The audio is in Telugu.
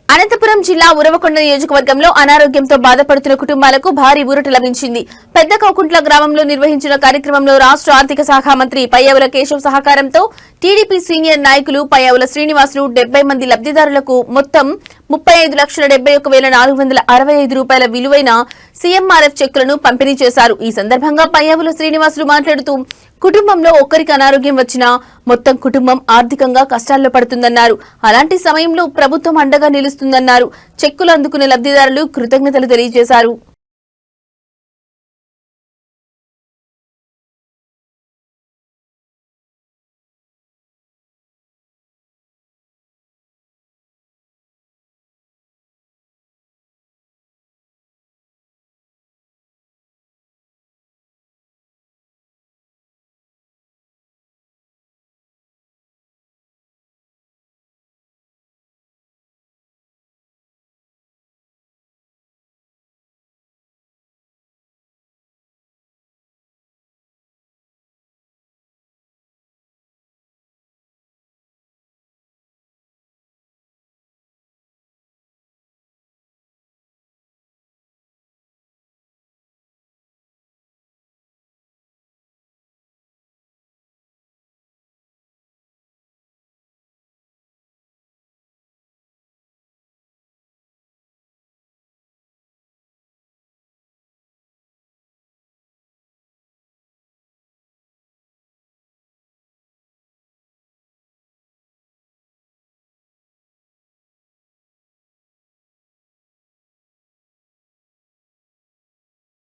అనంతపురం జిల్లా ఉరవకొండ నియోజకవర్గంలో అనారోగ్యంతో బాధపడుతున్న కుటుంబాలకు భారీ ఊరట లభించింది. పెద్ద కౌకుంట్ల గ్రామంలో నిర్వహించిన కార్యక్రమంలో రాష్ట్ర ఆర్థిక శాఖ మంత్రి పయ్యావుల కేశవ్ సహకారంతో టీడీపీ సీనియర్ నాయకులు పయ్యావుల శ్రీనివాసులు 70 మంది లబ్దిదారులకు మొత్తం 35,71,465 రూపాయల విలువైన సీఎంఆర్ఎఫ్ చెక్కులను పంపిణీ చేశారు. ఈ సందర్భంగా పయ్యావుల శ్రీనివాసులు మాట్లాడుతూ కుటుంబంలో ఒక్కరికి అనారోగ్యం వచ్చినా మొత్తం కుటుంబం ఆర్థికంగా కష్టాల్లో పడుతుందన్నారు. అలాంటి సమయంలో ప్రభుత్వం అండగా నిలుస్తుందన్నారు. చెక్కులు అందుకునే లబ్దిదారులు కృతజ్ఞతలు తెలియజేశారు.